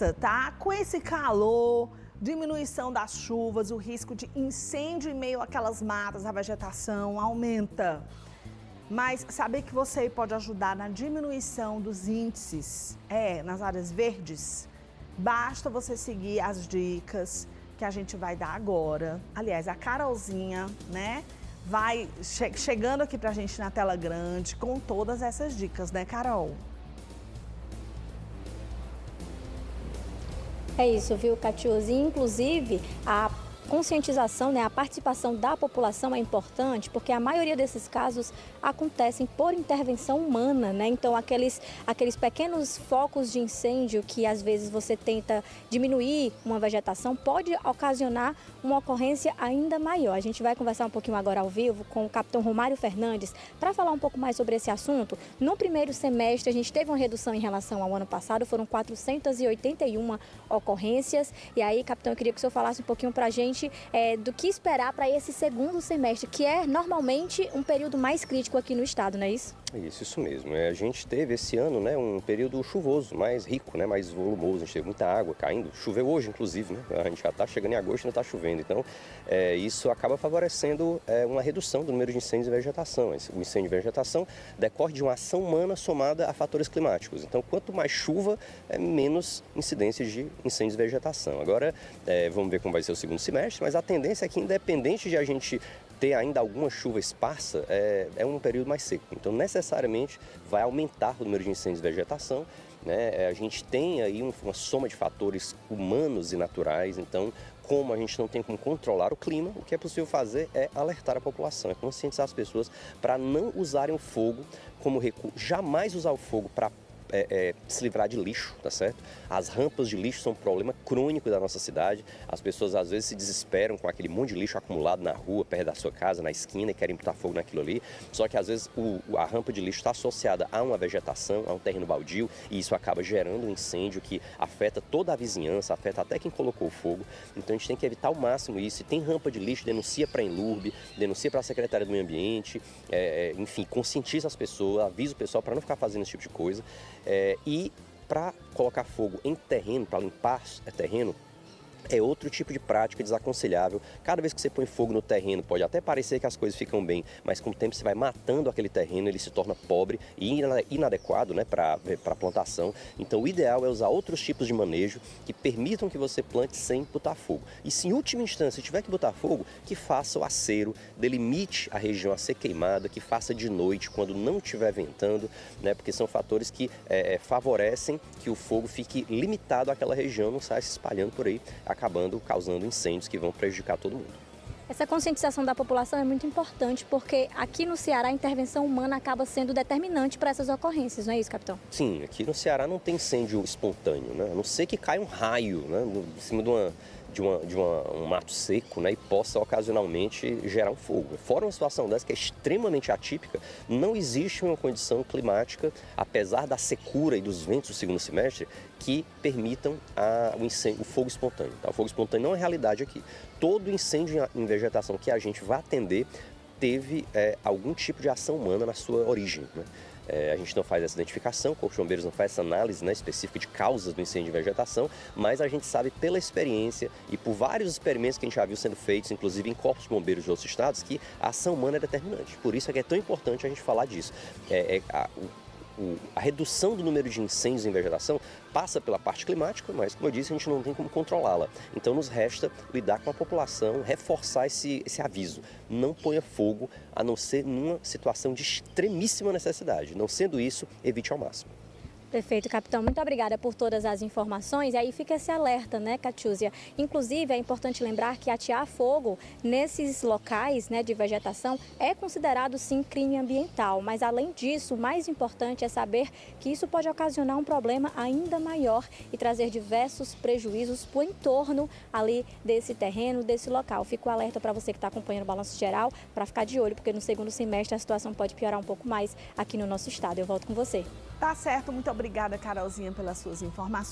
alerta, tá? Com esse calor, diminuição das chuvas, o risco de incêndio em meio àquelas matas, a vegetação aumenta. Mas saber que você pode ajudar na diminuição dos índices, nas áreas verdes, basta você seguir as dicas que a gente vai dar agora. Aliás, a Carolzinha, né, vai chegando aqui pra gente na tela grande com todas essas dicas, né, Carol? É isso, viu, Catiúcia? Inclusive, a conscientização, né, a participação da população é importante, porque a maioria desses casos acontecem por intervenção humana, né? Então, aqueles pequenos focos de incêndio que às vezes você tenta diminuir uma vegetação pode ocasionar uma ocorrência ainda maior. A gente vai conversar um pouquinho agora ao vivo com o capitão Romário Fernandes para falar um pouco mais sobre esse assunto. No primeiro semestre, a gente teve uma redução em relação ao ano passado, foram 481 ocorrências. E aí, capitão, eu queria que o senhor falasse um pouquinho para a gente do que esperar para esse segundo semestre, que é normalmente um período mais crítico aqui no estado, não é isso? Isso mesmo. A gente teve esse ano, né, um período chuvoso, mais rico, né, mais volumoso. A gente teve muita água caindo. Choveu hoje, inclusive, né? A gente já está chegando em agosto e ainda está chovendo. Então, isso acaba favorecendo uma redução do número de incêndios em vegetação. O incêndio em vegetação decorre de uma ação humana somada a fatores climáticos. Então, quanto mais chuva, menos incidências de incêndios em vegetação. Agora, vamos ver como vai ser o segundo semestre, mas a tendência é que, independente de a gente ter ainda alguma chuva esparsa, é um período mais seco. Então, necessariamente, vai aumentar o número de incêndios de vegetação, né? A gente tem aí uma soma de fatores humanos e naturais. Então, como a gente não tem como controlar o clima, o que é possível fazer é alertar a população, é conscientizar as pessoas para não usarem o fogo como recurso, jamais usar o fogo para se livrar de lixo, tá certo? As rampas de lixo são um problema crônico da nossa cidade. As pessoas às vezes se desesperam com aquele monte de lixo acumulado na rua, perto da sua casa, na esquina, e querem botar fogo naquilo ali. Só que às vezes a rampa de lixo está associada a uma vegetação, a um terreno baldio, e isso acaba gerando um incêndio que afeta toda a vizinhança, afeta até quem colocou o fogo. Então a gente tem que evitar ao máximo isso. Se tem rampa de lixo, denuncia para a Enlurb, denuncia para a Secretaria do Meio Ambiente, enfim, conscientiza as pessoas, avisa o pessoal para não ficar fazendo esse tipo de coisa. E para colocar fogo em terreno, para limpar terreno, é outro tipo de prática desaconselhável. Cada vez que você põe fogo no terreno, pode até parecer que as coisas ficam bem, mas com o tempo você vai matando aquele terreno, ele se torna pobre e inadequado, né, para a plantação. Então o ideal é usar outros tipos de manejo que permitam que você plante sem botar fogo. E se em última instância tiver que botar fogo, que faça o acero, delimite a região a ser queimada, que faça de noite, quando não estiver ventando, né, porque são fatores que favorecem que o fogo fique limitado àquela região, não saia se espalhando por aí, causando incêndios que vão prejudicar todo mundo. Essa conscientização da população é muito importante, porque aqui no Ceará a intervenção humana acaba sendo determinante para essas ocorrências, não é isso, capitão? Sim, aqui no Ceará não tem incêndio espontâneo, né? A não ser que caia um raio, né, em cima de um mato seco, né, e possa ocasionalmente gerar um fogo. Fora uma situação dessa que é extremamente atípica, não existe uma condição climática, apesar da secura e dos ventos do segundo semestre, que permitam o fogo espontâneo. Tá? O fogo espontâneo não é realidade aqui. Todo incêndio em vegetação que a gente vai atender teve algum tipo de ação humana na sua origem, né? A gente não faz essa identificação, o Corpo de Bombeiros não faz essa análise, né, específica de causas do incêndio de vegetação, mas a gente sabe pela experiência e por vários experimentos que a gente já viu sendo feitos, inclusive em corpos de bombeiros de outros estados, que a ação humana é determinante. Por isso é que é tão importante a gente falar disso. A redução do número de incêndios em vegetação passa pela parte climática, mas, como eu disse, a gente não tem como controlá-la. Então, nos resta lidar com a população, reforçar esse aviso. Não ponha fogo, a não ser numa situação de extremíssima necessidade. Não sendo isso, evite ao máximo. Perfeito, capitão. Muito obrigada por todas as informações. E aí fica esse alerta, né, Catiúcia? Inclusive, é importante lembrar que atear fogo nesses locais, né, de vegetação é considerado, sim, crime ambiental. Mas, além disso, o mais importante é saber que isso pode ocasionar um problema ainda maior e trazer diversos prejuízos para o entorno ali desse terreno, desse local. Fico alerta para você que está acompanhando o Balanço Geral, para ficar de olho, porque no segundo semestre a situação pode piorar um pouco mais aqui no nosso estado. Eu volto com você. Tá certo, muito obrigada, Carolzinha, pelas suas informações.